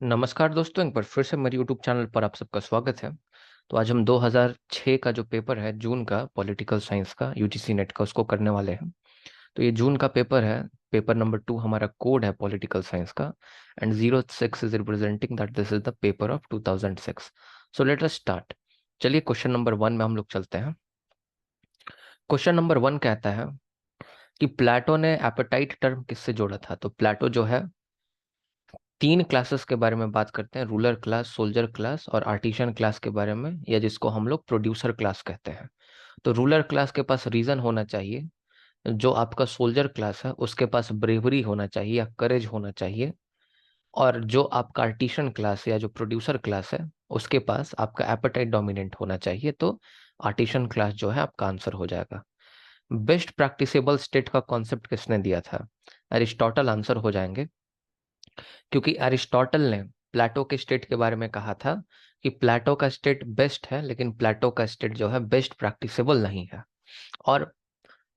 नमस्कार दोस्तों, एक बार फिर से मेरे YouTube चैनल पर आप सबका स्वागत है। तो आज हम 2006 का जो पेपर है जून का पॉलिटिकल साइंस का यूजीसी नेट का उसको करने वाले हैं। तो ये जून का पेपर है, पेपर नंबर 2 हमारा कोड है पॉलिटिकल साइंस का। And 06 is representing that this is the paper of 2006। So let us start. चलिए क्वेश्चन नंबर 1 में हम लोग चलते हैं। क्वेश्चन नंबर 1 कहता है कि प्लेटो ने एपेटाइट टर्म किससे जोड़ा था। तो प्लेटो जो है 3 क्लासेस के बारे में बात करते हैं, रूलर क्लास, सोल्जर क्लास और आर्टिशन क्लास के बारे में, या जिसको हम लोग प्रोड्यूसर क्लास कहते हैं। तो रूलर क्लास के पास रीजन होना चाहिए, जो आपका सोल्जर क्लास है उसके पास ब्रेवरी होना चाहिए या करेज होना चाहिए, और जो आपका आर्टिशन क्लास या जो प्रोड्यूसर क्लास है उसके पास आपका एपेटाइट डोमिनेंट होना चाहिए। तो आर्टिशन क्लास जो है आपका आंसर हो जाएगा। बेस्ट प्रैक्टिसेबल स्टेट का कॉन्सेप्ट किसने दिया था? एरिस्टोटल आंसर हो जाएंगे, क्योंकि एरिस्टोटल ने प्लेटो के स्टेट के बारे में कहा था कि प्लेटो का स्टेट बेस्ट है, लेकिन प्लेटो का स्टेट जो है बेस्ट प्रैक्टिसेबल नहीं है। और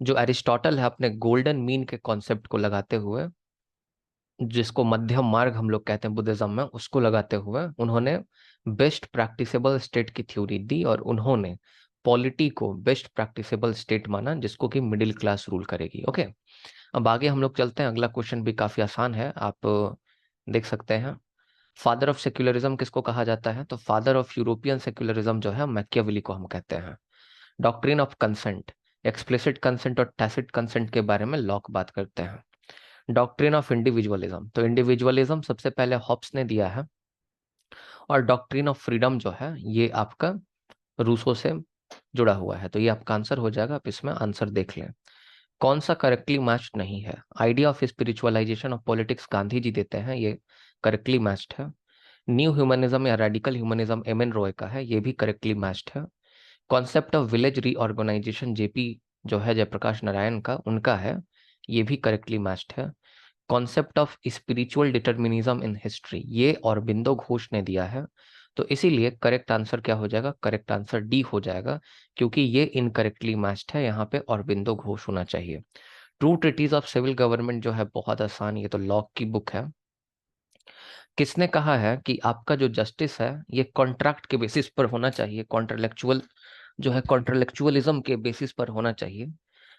जो एरिस्टोटल है अपने गोल्डन मीन के कॉन्सेप्ट को लगाते हुए, जिसको मध्यम मार्ग हम लोग कहते हैं बुद्धिज्म में, उसको लगाते हुए उन्होंने बेस्ट प्रैक्टिसेबल स्टेट की थ्योरी दी, और उन्होंने पॉलिटी को बेस्ट प्रैक्टिसेबल स्टेट माना जिसको कि मिडिल क्लास रूल करेगी। ओके, अब आगे हम लोग चलते हैं। अगला क्वेश्चन भी काफी आसान है, आप देख सकते हैं। फादर ऑफ सेक्युलरिज्म किसको कहा जाता है? तो फादर ऑफ यूरोपियन सेक्युलरिज्म जो है मैकियावेली को हम कहते हैं। Doctrine of consent, explicit consent और टैसिट कंसेंट के बारे में लॉक बात करते हैं। डॉक्ट्रिन ऑफ इंडिविजुअलिज्म, तो इंडिविजुअलिज्म सबसे पहले हॉब्स ने दिया है। और डॉक्ट्रिन ऑफ फ्रीडम जो है ये आपका रूसो से जुड़ा हुआ है। तो ये आपका आंसर हो जाएगा, आप इसमें आंसर देख लें। कौन सा करेक्टली मैच्ड नहीं है? Idea of spiritualisation of politics Gandhi ji देते हैं, ये करेक्टली मैच्ड है। न्यू ह्यूमनिज्म या radical humanism M N Roy का है, ये भी करेक्टली मैच्ड है। Concept of village reorganisation JP जो है जयप्रकाश नारायण का, उनका है, ये भी करेक्टली मैच्ड है। Concept of spiritual determinism in history, ये अरबिंदो घोष ने दिया है। तो इसीलिए करेक्ट आंसर क्या हो जाएगा? करेक्ट आंसर डी हो जाएगा, क्योंकि ये इनकरेक्टली मैच्ड है, यहाँ पे अरबिंदो घोष होना चाहिए। True treaties of civil government जो है बहुत आसान, ये तो लॉक की बुक है। किसने कहा है कि आपका जो जस्टिस है ये कॉन्ट्रैक्ट के बेसिस पर होना चाहिए, कॉन्ट्रलेक्चुअल जो है कॉन्ट्रलेक्चुअलिज्म के बेसिस पर होना चाहिए?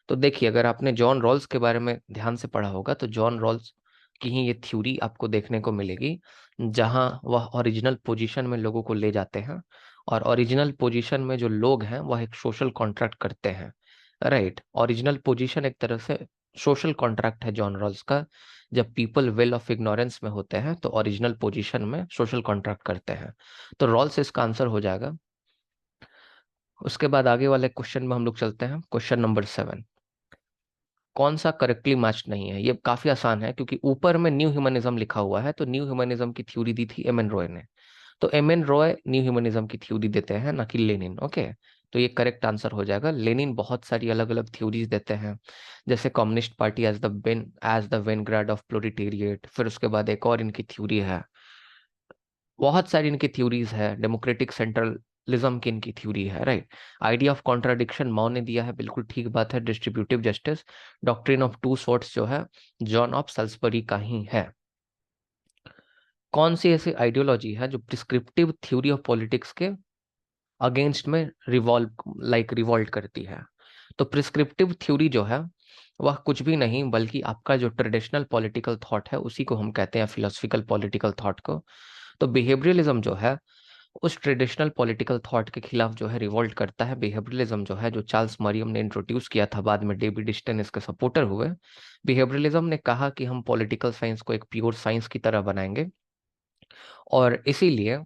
तो देखिए, अगर आपने जॉन रॉल्स के बारे में ध्यान से पढ़ा होगा तो जॉन रॉल्स की ही ये थ्योरी आपको देखने को मिलेगी, जहां वह ओरिजिनल पोजीशन में लोगों को ले जाते हैं, और ओरिजिनल पोजीशन में जो लोग हैं वह एक सोशल कॉन्ट्रैक्ट करते हैं। राइट, ओरिजिनल पोजीशन एक तरह से सोशल कॉन्ट्रैक्ट है जॉन रॉल्स का। जब पीपल वेल ऑफ इग्नोरेंस में होते हैं तो ओरिजिनल पोजीशन में सोशल कॉन्ट्रैक्ट करते हैं। तो रॉल्स इसका आंसर हो जाएगा। उसके बाद आगे वाले क्वेश्चन में हम लोग चलते हैं। क्वेश्चन नंबर 7, कौन सा करेक्टली मैच नहीं है? ये काफी आसान है, क्योंकि ऊपर में न्यू ह्यूमनिज्म लिखा हुआ है, तो न्यू ह्यूमनिज्म की थ्योरी दी थी एम एन रॉय ने। तो M N Roy new humanism की थ्योरी देते हैं, ना कि लेनिन। ओके, तो ये करेक्ट आंसर हो जाएगा। लेनिन बहुत सारी अलग अलग थ्योरीज देते हैं, जैसे communist party as the vanguard of proletariat. फिर उसके बाद एक और इनकी थ्योरी है, बहुत सारी इनकी थ्योरीज है, डेमोक्रेटिक सेंट्रलिज्म की इनकी थ्योरी है। Right, idea of contradiction Mao ने दिया है, बिल्कुल ठीक बात है। Distributive justice, doctrine of two sorts जो है जॉन ऑफ सल्सबरी का ही है। कौन सी ऐसी आइडियोलॉजी है जो प्रिस्क्रिप्टिव थ्योरी ऑफ पॉलिटिक्स के अगेंस्ट में रिवॉल्ट करती है? तो प्रिस्क्रिप्टिव थ्योरी जो है वह कुछ भी नहीं बल्कि आपका जो ट्रेडिशनल पॉलिटिकल थॉट है उसी को हम कहते हैं फिलोसफिकल पॉलिटिकल थॉट को। तो बिहेवियरलिज्म जो है उस ट्रेडिशनल पॉलिटिकल थॉट के खिलाफ जो है रिवोल्ट करता है। बिहेवियरलिज्म जो है, जो चार्ल्स मरियम ने इंट्रोड्यूस किया था, बाद में डेविड ईस्टन इसके सपोर्टर हुए। बिहेवियरलिज्म ने कहा कि हम पॉलिटिकल साइंस को एक प्योर साइंस की तरह बनाएंगे, और इसीलिए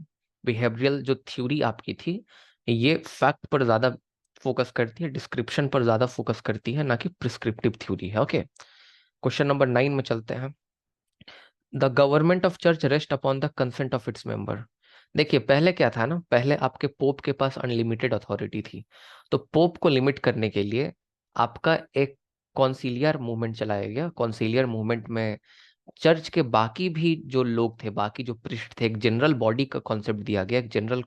बिहेवियरल जो थ्योरी आपकी थी ये फैक्ट पर ज्यादा फोकस करती है, डिस्क्रिप्शन पर ज्यादा फोकस करती है, ना कि प्रिस्क्रिप्टिव थ्योरी है। ओके, क्वेश्चन नंबर 9 में चलते हैं। The government of church rest upon the consent of its member. देखिए, पहले क्या था ना, पहले आपके पोप के पास अनलिमिटेड अथॉरिटी थी। तो पोप को लिमिट करने के लिए आपका एक कॉन्सिलियर मूवमेंट चलाया गया। कॉन्सिलियर मूवमेंट में चर्च के बाकी भी जो लोग थे, बाकी जो पृष्ठ थे, एक जनरल बॉडी का कॉन्सेप्ट दिया गया, एक जनरल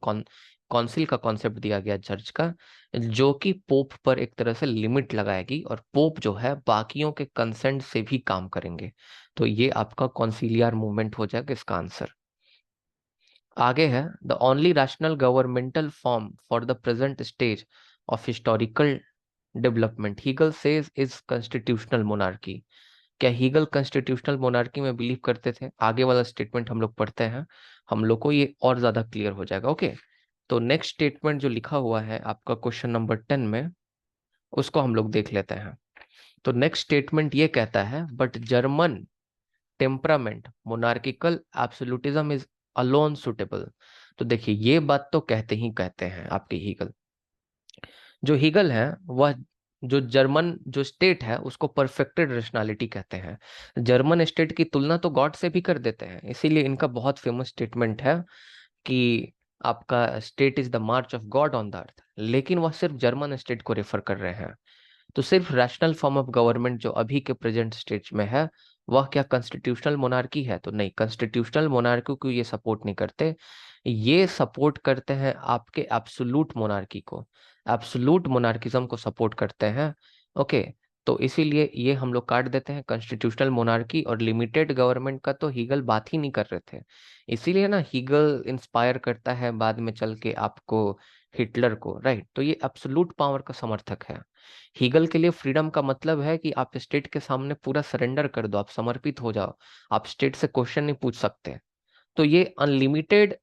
काउंसिल का कॉन्सेप्ट दिया गया चर्च का, जो कि पोप पर एक तरह से लिमिट लगाएगी, और पोप जो है बाकियों के कंसेंट से भी काम करेंगे। तो ये आपका कॉन्सिलियर मूवमेंट हो जाएगा इसका आंसर। आगे है, the only rational governmental form for the present stage of historical development Hegel says is constitutional monarchy. क्या हीगल कॉन्स्टिट्यूशनल मोनार्की में बिलीव करते थे? आगे वाला स्टेटमेंट हम लोग पढ़ते हैं, हम लोग को ये और ज्यादा क्लियर हो जाएगा। ओके, तो नेक्स्ट स्टेटमेंट जो लिखा हुआ है आपका क्वेश्चन नंबर 10 में, उसको हम लोग देख लेते हैं। तो नेक्स्ट स्टेटमेंट ये कहता है, but German temperament monarchical absolutism is alone suitable. तो देखिए, ये बात तो कहते ही कहते हैं आपके हीगल। जो हीगल है वह जो जर्मन जो स्टेट है उसको परफेक्टेड रेशनैलिटी कहते हैं। जर्मन स्टेट की तुलना तो गॉड से भी कर देते हैं, इसीलिए इनका बहुत फेमस स्टेटमेंट है कि आपका state is the March of God on the earth. लेकिन वह सिर्फ जर्मन स्टेट को रेफर कर रहे हैं। तो सिर्फ रैशनल फॉर्म ऑफ गवर्नमेंट जो अभी के प्रेजेंट स्टेज में है, वह क्या कॉन्स्टिट्यूशनल मोनार्की है? तो नहीं, कॉन्स्टिट्यूशनल मोनार्की को ये सपोर्ट नहीं करते। ये सपोर्ट करते हैं आपके एब्सोल्यूट मोनार्की को, एब्सोल्यूट मोनार्किज्म को सपोर्ट करते हैं। ओके, तो इसीलिए ये हम लोग काट देते हैं। कॉन्स्टिट्यूशनल मोनार्की और लिमिटेड गवर्नमेंट का तो हीगल बात ही नहीं कर रहे थे। इसीलिए ना हीगल इंस्पायर करता है बाद में चल के आपको हिटलर को, राइट? तो ये एब्सोल्यूट पावर का समर्थक है। हीगल के लिए फ्रीडम का मतलब है कि आप स्टेट के सामने पूरा सरेंडर कर दो, आप समर्पित हो जाओ, आप स्टेट से क्वेश्चन नहीं पूछ सकते। तो ये अनलिमिटेड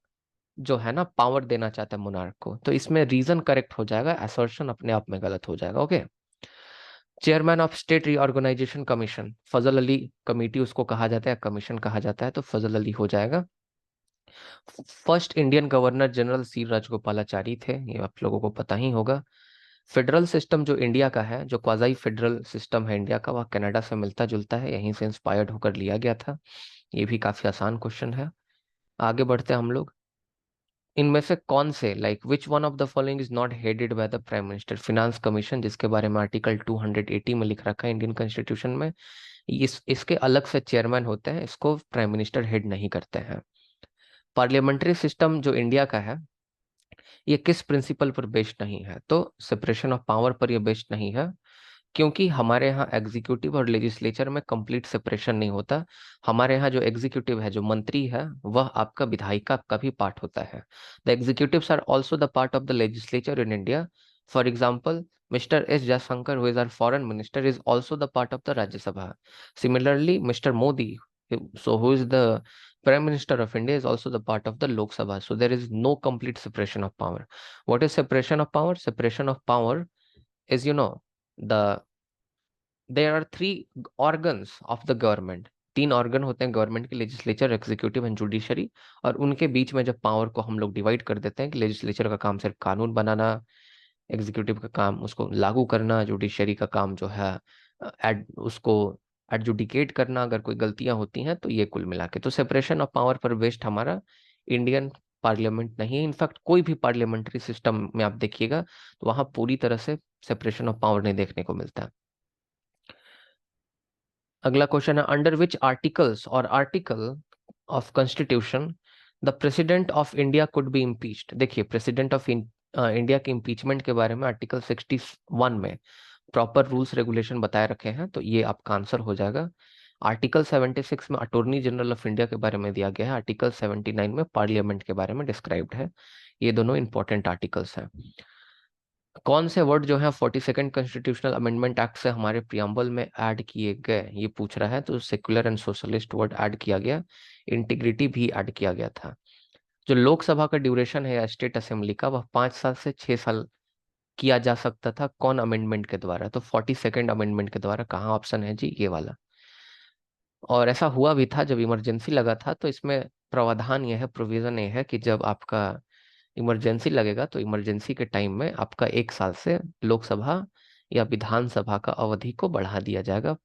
जो है ना पावर देना चाहता है मोनार्क को। तो इसमें रीजन करेक्ट हो जाएगा, असर्शन अपने आप में गलत हो जाएगा। Okay, chairman of state reorganisation commission, Fazal Ali committee उसको कहा जाता है, कमीशन कहा जाता है, तो फजल अली हो जाएगा। फर्स्ट इंडियन गवर्नर जनरल सी राजगोपालाचारी थे, ये आप लोगों को पता ही होगा। फेडरल सिस्टम जो इंडिया का है, जो क्वाजाई फेडरल सिस्टम है इंडिया का, वह कनाडा से मिलता जुलता है, यहीं से इंस्पायर्ड होकर लिया गया था। ये भी काफी आसान क्वेश्चन है। आगे बढ़ते हैं हम लोग। इनमें से कौन से, like which one of the following is not headed by the prime minister? Finance commission, जिसके बारे में आर्टिकल 280 में लिख रखा है इंडियन कॉन्स्टिट्यूशन में, इसके अलग से चेयरमैन होते हैं, इसको प्राइम मिनिस्टर हेड नहीं करते हैं। पार्लियामेंट्री सिस्टम जो इंडिया का है, ये किस प्रिंसिपल पर बेस्ड नहीं है? तो सेपरेशन ऑफ पावर पर ये बेस्ड नहीं है, क्योंकि हमारे यहाँ एग्जीक्यूटिव और लेजिस्लेचर में कंप्लीट सेपरेशन नहीं होता। हमारे यहाँ जो एग्जीक्यूटिव है, जो मंत्री है, वह आपका विधायिका का भी पार्ट होता है। The executives are also the part of the legislature in India. For example, mister S Jaishankar, who is our foreign minister, is also the part of the Rajya Sabha. Similarly mister Modi, so who is the prime minister of India, is also the part of the Lok Sabha. So there is no complete separation of power. What is separation of power? Separation of power is, the there are three organs of the government. तीन organ होते हैं government के, legislature, executive and judiciary. और उनके बीच में जब power को हम लोग डिवाइड कर देते हैं कि लेजिस्लेचर का काम सिर्फ कानून बनाना, एग्जीक्यूटिव का काम उसको लागू करना, जुडिशरी का काम जो है उसको एडजुडिकेट करना अगर कोई गलतियां होती हैं, तो ये कुल मिला के तो सेपरेशन ऑफ पावर पर बेस्ड हमारा इंडियन पार्लियामेंट नहीं है। इनफैक्ट कोई भी पार्लियामेंट्री सिस्टम में आप देखिएगा तो वहां पूरी तरह से सेपरेशन ऑफ पावर नहीं देखने को मिलता है। अगला क्वेश्चन है, अंडर विच आर्टिकल्स और article of constitution the president of India could be impeached? देखिए, प्रेसिडेंट ऑफ इंडिया के इम्पीचमेंट के बारे में आर्टिकल 61 में प्रॉपर रूल्स रेगुलेशन बताए रखे हैं, तो ये आपका आंसर हो जाएगा। आर्टिकल 76 में अटॉर्नी जनरल ऑफ इंडिया के बारे में दिया गया है, आर्टिकल 79 में पार्लियामेंट के बारे में डिस्क्राइब्ड है। ये दोनों इंपॉर्टेंट आर्टिकल्स हैं। कौन से वर्ड जो है 42nd कॉन्स्टिट्यूशनल अमेंडमेंट एक्ट से हमारे प्रियम्बल में ऐड किए गए, ये पूछ रहा है। तो secular and socialist word add किया गया, इंटीग्रिटी भी ऐड किया गया था। जो लोकसभा का ड्यूरेशन है या स्टेट असेंबली का, वह 5 साल से 6 साल किया जा सकता था। कौन अमेंडमेंट के द्वारा? तो 42nd अमेंडमेंट के द्वारा। कहाँ ऑप्शन है जी? ये वाला। और ऐसा हुआ भी था जब इमरजेंसी लगा था, तो इसमें प्रावधान यह है, प्रोविजन यह है कि जब आपका इमरजेंसी लगेगा तो इमरजेंसी के टाइम में आपका 1 साल से लोकसभा या विधानसभा का अवधि को बढ़ा दिया जाएगा।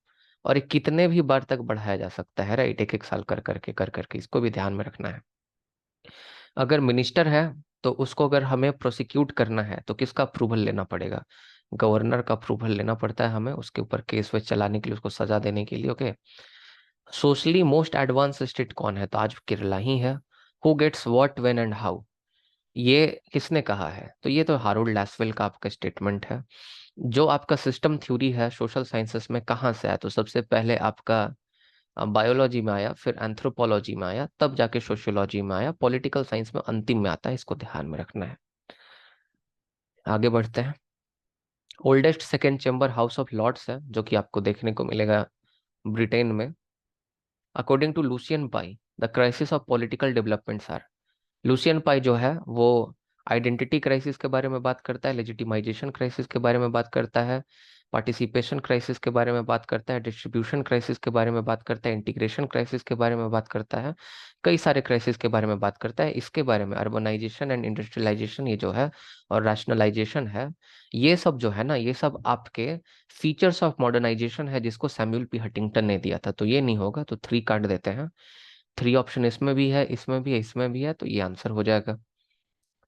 और ये कितने भी बार तक बढ़ाया जा सकता है, राइट? एक एक साल कर करके इसको भी ध्यान में रखना है। अगर मिनिस्टर है तो उसको अगर हमें प्रोसिक्यूट करना है तो किसका अप्रूवल लेना पड़ेगा? गवर्नर का अप्रूवल लेना पड़ता है हमें, उसके ऊपर केस वेस चलाने के लिए, उसको सजा देने के लिए। Okay, socially most advance state कौन है? तो आज केरला ही है। Who gets what when and how, ये किसने कहा है? तो ये तो हारोल्ड लैसवेल का आपका स्टेटमेंट है। जो आपका सिस्टम थ्योरी है सोशल साइंसेस में, कहाँ से आया? तो सबसे पहले आपका बायोलॉजी में आया, फिर एंथ्रोपोलॉजी में आया, तब जाके सोशियोलॉजी में आया, पॉलिटिकल साइंस में अंतिम में आता है, इसको ध्यान में रखना है। आगे बढ़ते हैं। Oldest second chamber House of Lords है, जो कि आपको देखने को मिलेगा ब्रिटेन में। According to Lucian Pye, the crisis of political developments are. Lucian Pye जो है वो आइडेंटिटी क्राइसिस के बारे में बात करता है, लेजिटिमाइजेशन क्राइसिस के बारे में बात करता है, पार्टिसिपेशन क्राइसिस के बारे में बात करता है, डिस्ट्रीब्यूशन क्राइसिस के बारे में बात करता है, इंटीग्रेशन क्राइसिस के बारे में बात करता है, कई सारे क्राइसिस के बारे में बात करता है। इसके बारे में अर्बनाइजेशन एंड इंडस्ट्रियलाइजेशन ये जो है, और रैशनलाइजेशन है, ये सब जो है ना, ये सब आपके फीचर्स ऑफ मॉडर्नाइजेशन है, जिसको सैम्यूल पी हंटिंगटन ने दिया था। तो ये नहीं होगा, तो 3 काट देते हैं। 3 ऑप्शन इसमें भी है, इसमें भी है, इसमें भी है, तो ये आंसर हो जाएगा।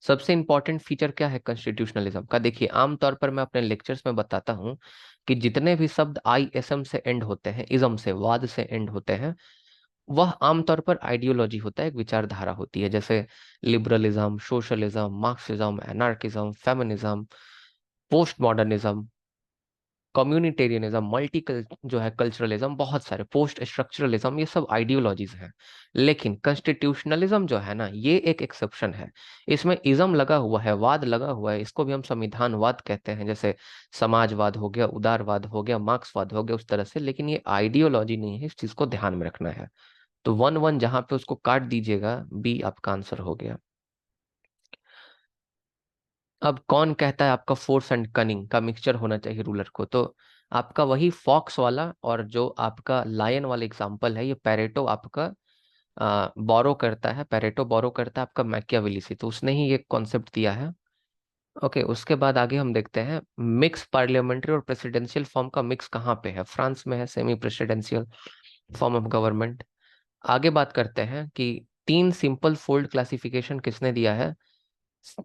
सबसे इंपॉर्टेंट फीचर क्या है कॉन्स्टिट्यूशनलिज्म का? देखिए, आमतौर पर मैं अपने लेक्चर्स में बताता हूँ कि जितने भी शब्द ISM से एंड होते हैं, इज्म से, वाद से एंड होते हैं, वह आमतौर पर आइडियोलॉजी होता है, एक विचारधारा होती है। जैसे liberalism, socialism, Marxism, anarchism, feminism, post modernism, communitarianism, जो है कल्चरलिज्म, बहुत सारे, पोस्ट स्ट्रक्चरलिज्म, ये सब आइडियोलॉजीज हैं। लेकिन कॉन्स्टिट्यूशनलिज्म जो है ना, ये एक एक्सेप्शन है। इसमें इज्म लगा हुआ है, वाद लगा हुआ है, इसको भी हम संविधानवाद कहते हैं। जैसे समाजवाद हो गया, उदारवाद हो गया, मार्क्सवाद हो गया, उस तरह से। लेकिन ये आइडियोलॉजी नहीं है, इस चीज को ध्यान में रखना है। तो 1-1 जहां पे उसको काट दीजिएगा, बी आपका आंसर हो गया। अब कौन कहता है आपका फोर्स एंड कनिंग का मिक्सचर होना चाहिए रूलर को? तो आपका वही फॉक्स वाला और जो आपका लायन वाला एग्जांपल है, ये पेरेटो आपका बोरो करता है, पेरेटो बोरो करता है आपका मैकियावेली से, तो उसने ही ये कॉन्सेप्ट दिया है। ओके, उसके बाद आगे हम देखते हैं मिक्स पार्लियामेंट्री और प्रेसिडेंशियल फॉर्म का मिक्स कहाँ पे है? फ्रांस में है, semi presidential form of government. आगे बात करते हैं कि 3 सिंपल फोल्ड क्लासिफिकेशन किसने दिया है?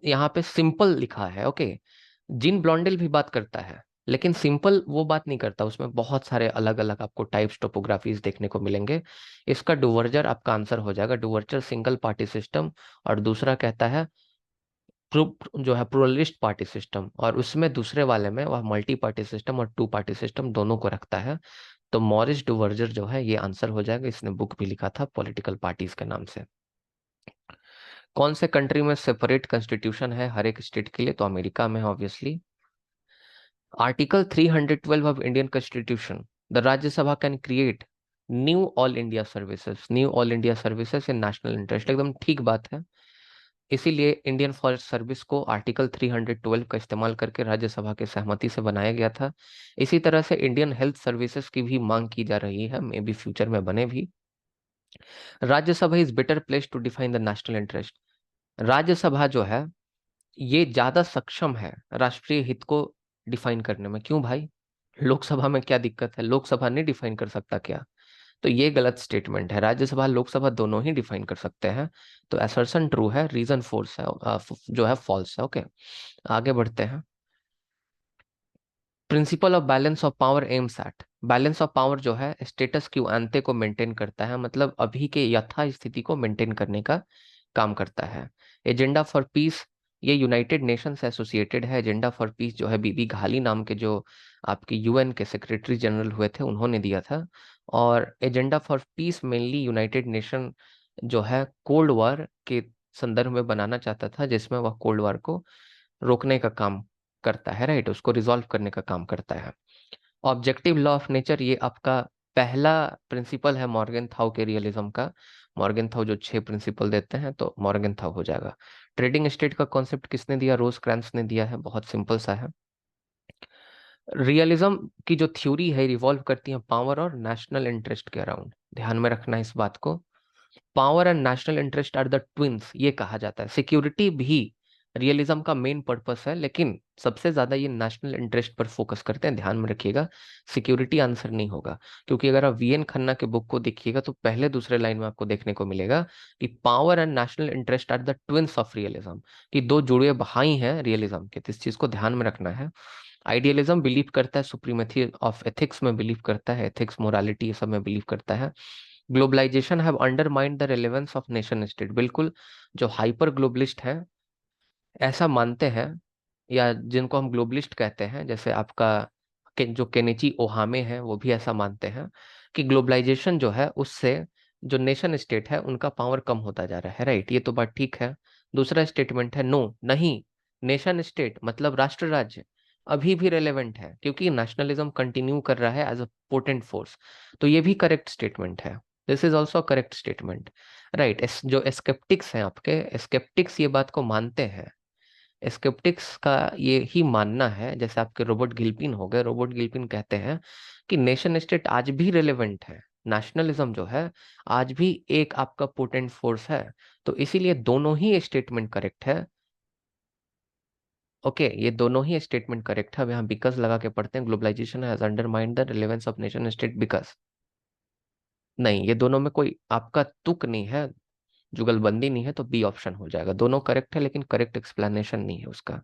यहाँ पे सिंपल लिखा है। ओके, जिन ब्लॉन्डेल भी बात करता है, लेकिन सिंपल वो बात नहीं करता, उसमें बहुत सारे अलग अलग आपको टाइप्स, टोपोग्राफीज देखने को मिलेंगे। इसका डुवर्जर आपका आंसर हो जाएगा। डुवर्जर सिंगल पार्टी सिस्टम, और दूसरा कहता है जो है प्लuralist पार्टी सिस्टम, और उसमें दूसरे वाले में वह मल्टी पार्टी सिस्टम और 2 पार्टी सिस्टम दोनों को रखता है। तो मॉरिस डुवर्जर जो है, ये आंसर हो जाएगा। इसने बुक भी लिखा था पॉलिटिकल पार्टीज के नाम से। कौन से कंट्री में सेपरेट कॉन्स्टिट्यूशन है हर एक स्टेट के लिए? तो अमेरिका में, obviously. Article 312 of Indian constitution, the Rajya Sabha can create knew all India services, knew all India services in national interest. एकदम ठीक बात है। इसीलिए इंडियन फॉरेस्ट सर्विस को आर्टिकल 312 का इस्तेमाल करके राज्यसभा की सहमति से बनाया गया था। इसी तरह से इंडियन हेल्थ सर्विसेज की भी मांग की जा रही है, मे बी फ्यूचर में बने भी। Rajya Sabha is better place to define the national interest. Rajya Sabha जो है, ये ज्यादा सक्षम है राष्ट्रीय हित को डिफाइन करने में। क्यों भाई? लोकसभा में क्या दिक्कत है? लोकसभा नहीं डिफाइन कर सकता क्या? तो ये गलत स्टेटमेंट है। राज्यसभा लोकसभा दोनों ही डिफाइन कर सकते हैं। तो असर्शन ट्रू है, रीजन फोर्स है, जो है फॉल्स है। ओके, आगे बढ़ते हैं। Principle of balance of power aims at, balance of power जो है स्टेटस क्यू एंटे को मेंटेन करता है, मतलब अभी के यथा स्थिति को मेंटेन करने का काम करता है। एजेंडा फॉर पीस, ये यूनाइटेड नेशन से एसोसिएटेड है। एजेंडा फॉर पीस जो है बीबी घाली नाम के जो आपके UN के सेक्रेटरी जनरल हुए थे, उन्होंने दिया था। और agenda for piece mainly United nation जो है कोल्ड वॉर के संदर्भ में बनाना चाहता था, जिसमें वह कोल्ड वॉर को रोकने का काम करता है, राइट, उसको रिजॉल्व करने का काम करता है। ऑब्जेक्टिव लॉ ऑफ नेचर, ये आपका पहला प्रिंसिपल है मॉर्गन थाउ के रियलिज्म का। मॉर्गन थाउ जो 6 प्रिंसिपल देते हैं, तो मॉर्गन थाउ हो जाएगा। ट्रेडिंग स्टेट का कॉन्सेप्ट किसने दिया? रोज क्रैंस ने दिया है, बहुत सिंपल सा है। रियलिज्म की जो थ्योरी है रिवॉल्व करती है पावर और नेशनल इंटरेस्ट के अराउंड, ध्यान में रखना है इस बात को। Power and national interest are the twins, ये कहा जाता है। सिक्योरिटी भी रियलिज्म का मेन पर्पस है, लेकिन सबसे ज्यादा ये नेशनल इंटरेस्ट पर फोकस करते हैं, ध्यान में रखिएगा। सिक्योरिटी आंसर नहीं होगा, क्योंकि अगर आप VN खन्ना के बुक को देखिएगा तो पहले दूसरे लाइन में आपको देखने को मिलेगा कि power and national interest are the twins of realism, कि 2 जुड़े भाई हैं रियलिज्म के। तो इस चीज को ध्यान में रखना है। आइडियलिज्म बिलीव करता है सुप्रीमेसी ऑफ एथिक्स में, बिलीव करता है एथिक्स, मोरालिटी, ये सब में बिलीव करता है। Globalisation have undermined the relevance of nation state, बिल्कुल। जो हाइपर ग्लोबलिस्ट हैं ऐसा मानते हैं, या जिनको हम ग्लोबलिस्ट कहते हैं, जैसे आपका जो केनिची ओहामे हैं, वो भी ऐसा मानते हैं कि ग्लोबलाइजेशन जो है उससे जो नेशन स्टेट है उनका पावर कम होता जा रहा है, राइट, ये तो बात ठीक है। दूसरा स्टेटमेंट है नो, नहीं, नेशन स्टेट मतलब राष्ट्र राज्य अभी भी रेलेवेंट है क्योंकि नेशनलिज्म कंटिन्यू कर रहा है एज अ पोटेंट फोर्स। तो ये भी करेक्ट स्टेटमेंट है, this is also correct statement, right. जो स्केप्टिक्स हैं आपके, स्केप्टिक्स ये बात को मानते हैं। स्केप्टिक्स का ये ही मानना है, जैसे आपके रोबर्ट गिल्पिन हो गए, रोबर्ट गिल्पिन कहते हैं कि नेशन स्टेट आज भी रेलेवेंट है, नेशनलिज्म जो है आज भी एक आपका पोटेंट फोर्स है। तो इसीलिए दोनों ही स्टेटमेंट करेक्ट है। ओके, ये दोनों ही स्टेटमेंट करेक्ट है। अब यहाँ बिकॉज लगा के पढ़ते हैं, globalisation has undermined the relevance of nation state because. नहीं, ये दोनों में कोई आपका तुक नहीं है, जुगलबंदी नहीं है, तो बी ऑप्शन हो जाएगा। दोनों करेक्ट है लेकिन करेक्ट एक्सप्लेनेशन नहीं है उसका।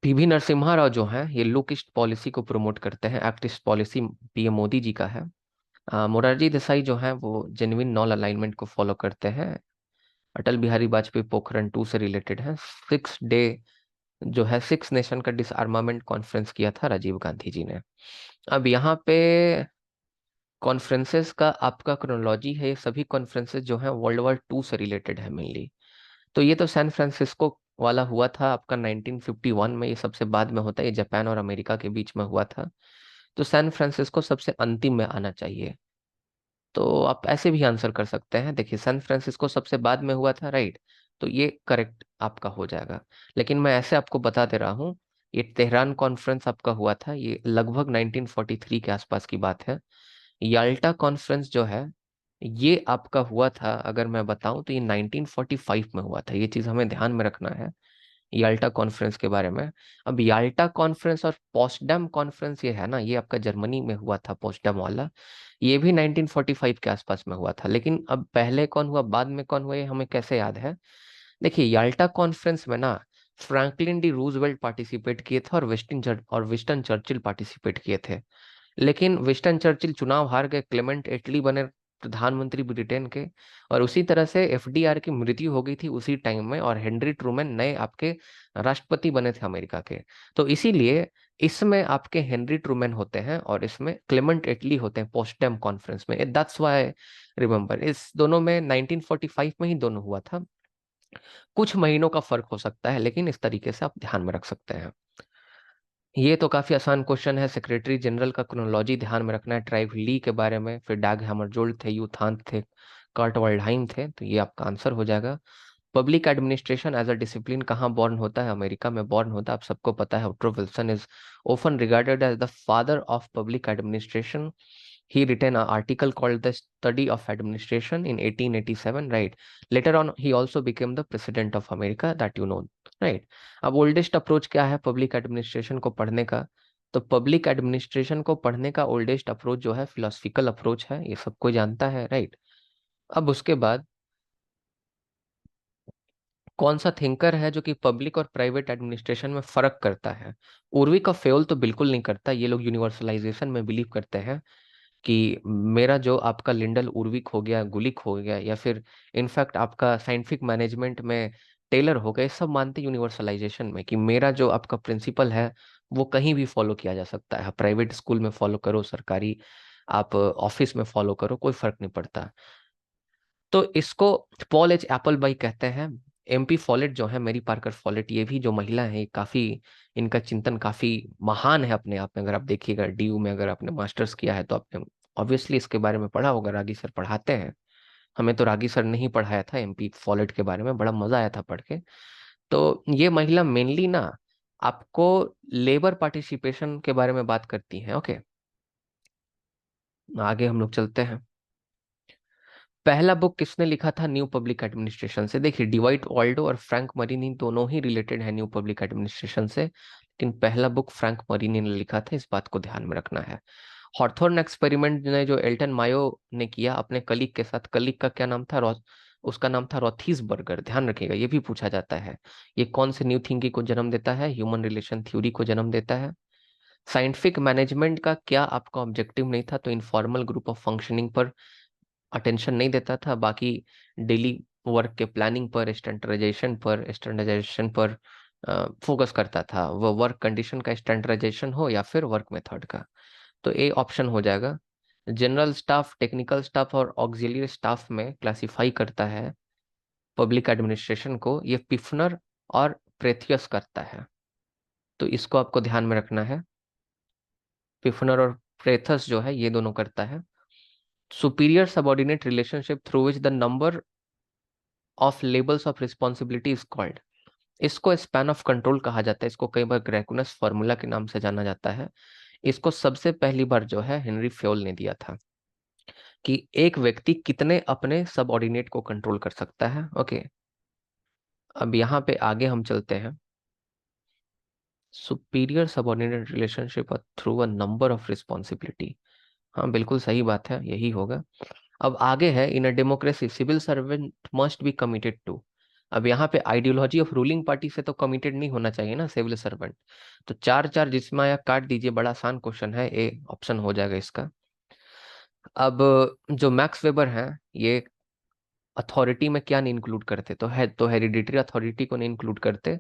पीवी नरसिम्हा राव जो है ये लुक ईस्ट पॉलिसी को प्रमोट करते हैं, act east policy PM Modi ji का है। मोरारजी देसाई जो है वो जेन्युइन नॉन अलाइनमेंट को फॉलो करते हैं। अटल बिहारी वाजपेयी पोखरण 2 से रिलेटेड है। 6 डे जो है 6 नेशन का डिसआर्मामेंट कॉन्फ्रेंस किया था राजीव गांधी जी ने। अब यहाँ पे कॉन्फ्रेंसेस का आपका क्रोनोलॉजी है, ये सभी कॉन्फ्रेंसेस जो है वर्ल्ड वॉर 2 से रिलेटेड है मेनली। तो ये तो सैन फ्रांसिस्को वाला हुआ था आपका 1951 में, ये सबसे बाद में होता है, ये जापान और अमेरिका के बीच में हुआ था। तो सैन फ्रांसिस्को सबसे अंतिम में आना चाहिए। तो आप ऐसे भी आंसर कर सकते हैं, देखिए सैन फ्रांसिस्को सबसे बाद में हुआ था, राइट, तो ये करेक्ट आपका हो जाएगा। लेकिन मैं ऐसे आपको बता दे रहा हूँ, ये तेहरान कॉन्फ्रेंस आपका हुआ था, ये लगभग 1943 के आसपास की बात है। याल्टा कॉन्फ्रेंस जो है ये आपका हुआ था, अगर मैं बताऊं तो ये 1945 में हुआ था, ये चीज हमें ध्यान में रखना है याल्टा कॉन्फ्रेंस के बारे में। अब याल्टा कॉन्फ्रेंस और पोस्टडम कॉन्फ्रेंस ये है ना, ये आपका जर्मनी में हुआ था पोस्टडम वाला, ये भी 1945 के आसपास में हुआ था। लेकिन अब पहले कौन हुआ बाद में कौन हुआ ये हमें कैसे याद है? देखिए याल्टा कॉन्फ्रेंस में ना फ्रैंकलिन डी रूजवेल्ट पार्टिसिपेट किए थे और विस्टन चर्चिल पार्टिसिपेट किए थे। लेकिन विंस्टन चर्चिल चुनाव हार गए, क्लेमेंट एटली बने प्रधानमंत्री ब्रिटेन के, और उसी तरह से एफडीआर की मृत्यु हो गई थी उसी टाइम में, और हेनरी ट्रूमैन नए आपके राष्ट्रपति बने थे अमेरिका के। तो इसीलिए इसमें आपके हेनरी ट्रूमैन होते हैं और इसमें क्लेमेंट एटली होते हैं पोस्टडम कॉन्फ्रेंस में, दैट्स व्हाई रिमेंबर, इस दोनों में 1945 में ही दोनों हुआ था। कुछ महीनों का फर्क हो सकता है लेकिन इस तरीके से आप ध्यान में रख सकते हैं। ये तो काफी आसान क्वेश्चन है, सेक्रेटरी जनरल का क्रोनोलॉजी ध्यान में रखना है, ट्राइव ली के बारे में, फिर डैग हैमरजोल्ड थे, यूथांत थे, कर्ट वल्डहाइम थे, तो ये आपका आंसर हो जाएगा। Public administration as a discipline कहाँ बॉर्न होता है? अमेरिका में बॉर्न होता है, आप सबको पता है। Woodrow Wilson is often regarded as the father of public administration. He written an article called The Study of Administration in 1887, right? Later on, he also became the president of America, that you know, right? अब oldest approach क्या है public administration को पढ़ने का? तो public administration को पढ़ने का ओल्डेस्ट अप्रोच जो है फिलोसफिकल अप्रोच है, ये सबको जानता है, राइट। अब उसके बाद कौन सा थिंकर है जो कि पब्लिक और प्राइवेट एडमिनिस्ट्रेशन में फर्क करता है? उर्वी का फेल तो बिल्कुल नहीं करता, ये लोग यूनिवर्सलाइजेशन में बिलीव करते हैं कि मेरा जो आपका लिंडल उर्विक हो गया, गुलिक हो गया, या फिर इनफैक्ट आपका साइंटिफिक मैनेजमेंट में टेलर हो गए, सब मानते यूनिवर्सलाइजेशन में कि मेरा जो आपका प्रिंसिपल है वो कहीं भी फॉलो किया जा सकता है, प्राइवेट स्कूल में फॉलो करो, सरकारी आप ऑफिस में फॉलो करो, कोई फर्क नहीं पड़ता। तो इसको पॉल एच एप्पल बाई कहते हैं। एमपी फॉलेट जो है, मेरी पार्कर फॉलेट, ये भी जो महिला है, ये काफी, इनका चिंतन काफी महान है अपने आप में। अगर आप देखिएगा डीयू में, अगर आपने मास्टर्स किया है तो आपने ऑब्वियसली इसके बारे में पढ़ा होगा, रागी सर पढ़ाते हैं। हमें तो रागी सर नहीं पढ़ाया था एमपी फॉलेट के बारे में, बड़ा मजा आया था पढ़ के। तो ये महिला मेनली ना आपको लेबर पार्टिसिपेशन के बारे में बात करती है। ओके, आगे हम लोग चलते हैं। पहला बुक किसने लिखा था न्यू पब्लिक एडमिनिस्ट्रेशन से? देखिए डिवाइट ऑल्डो और फ्रैंक मरीनी दोनों ही रिलेटेड है न्यू पब्लिक एडमिनिस्ट्रेशन से, लेकिन पहला बुक फ्रैंक मरीनी ने लिखा था, इस बात को ध्यान में रखना है। हॉथॉर्न एक्सपेरिमेंट ने जो एल्टन मायो ने किया अपने कलीग के साथ, कलीग का क्या नाम था? उसका नाम था रॉथीसबर्गर, ध्यान रखिएगा, ये भी पूछा जाता है। ये कौन से न्यू थिंकिंग को जन्म देता है? ह्यूमन रिलेशन थ्योरी को जन्म देता है। साइंटिफिक मैनेजमेंट का क्या आपका ऑब्जेक्टिव नहीं था? तो इनफॉर्मल ग्रुप ऑफ फंक्शनिंग पर अटेंशन नहीं देता था, बाकी डेली वर्क के प्लानिंग पर, स्टैंडर्डाइजेशन पर फोकस करता था, वो वर्क कंडीशन का स्टैंडर्डाइजेशन हो या फिर वर्क मेथड का। तो ए ऑप्शन हो जाएगा। जनरल स्टाफ, टेक्निकल स्टाफ और ऑक्सिलियरी स्टाफ में क्लासिफाई करता है पब्लिक एडमिनिस्ट्रेशन को, ये पिफनर और प्रेथियस करता है। तो इसको आपको ध्यान में रखना है, पिफनर और प्रेथस जो है ये दोनों करता है। Superior subordinate relationship through which the number of levels of responsibility is called, इसको स्पैन ऑफ कंट्रोल कहा जाता है। इसको कई बार ग्रेकुनस फॉर्मूला के नाम से जाना जाता है। इसको सबसे पहली बार जो है हेनरी फ्योल ने दिया था, कि एक व्यक्ति कितने अपने सबऑर्डिनेट को कंट्रोल कर सकता है। ओके, अब यहाँ पे आगे हम चलते हैं। Superior subordinate relationship through a number of responsibility, हाँ बिल्कुल सही बात है, यही होगा। अब आगे है, in a democracy civil servant must be committed to. अब यहाँ पे आइडियोलॉजी ऑफ रूलिंग पार्टी से तो कमिटेड नहीं होना चाहिए ना सिविल सर्वेंट। तो चार चार जिसमें या काट दीजिए, बड़ा आसान क्वेश्चन है, ए ऑप्शन हो जाएगा इसका। अब जो मैक्स वेबर है, ये अथॉरिटी में क्या नहीं इंक्लूड करते, तो हेरिडिटरी अथॉरिटी को नहीं इंक्लूड करते,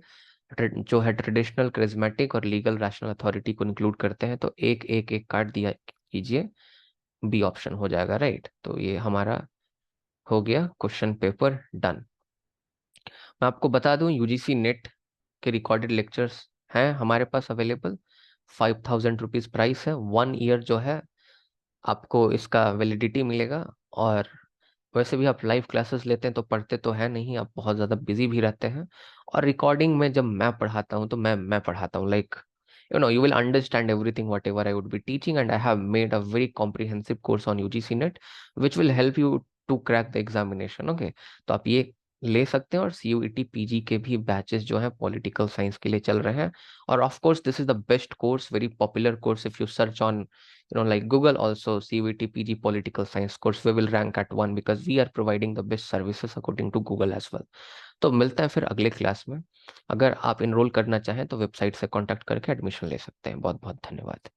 जो है ट्रेडिशनल, करिज्मेटिक और लीगल रैशनल अथॉरिटी को इंक्लूड करते हैं। तो एक एक एक काट दिया कीजिए, बी ऑप्शन हो जाएगा, राइट। तो ये हमारा हो गया क्वेश्चन पेपर डन। मैं आपको बता दूं, यूजीसी नेट के रिकॉर्डेड लेक्चर्स हैं हमारे पास अवेलेबल। 5,000 रुपीज प्राइस है, 1 ईयर जो है आपको इसका वैलिडिटी मिलेगा। और वैसे भी आप लाइव क्लासेस लेते हैं तो पढ़ते तो है नहीं, आप बहुत ज़्यादा बिजी भी रहते हैं। और रिकॉर्डिंग में जब मैं पढ़ाता हूँ तो मैं पढ़ाता हूँ, like you will understand everything whatever I would be teaching, and I have made a very comprehensive course on UGC NET which will help you to crack the examination. Okay, तो आप ये ले सकते हैं। और CUET PG के भी batches जो हैं पॉलिटिकल साइंस के लिए चल रहे हैं। और of course this is the best course, very popular course. If you search on like Google also, CUET PG political science course, we will rank at 1 because we are providing the best services according to Google as well. तो मिलते हैं फिर अगले class में। अगर आप enrol करना चाहें तो वेबसाइट से कांटेक्ट करके एडमिशन ले सकते हैं। बहुत बहुत धन्यवाद।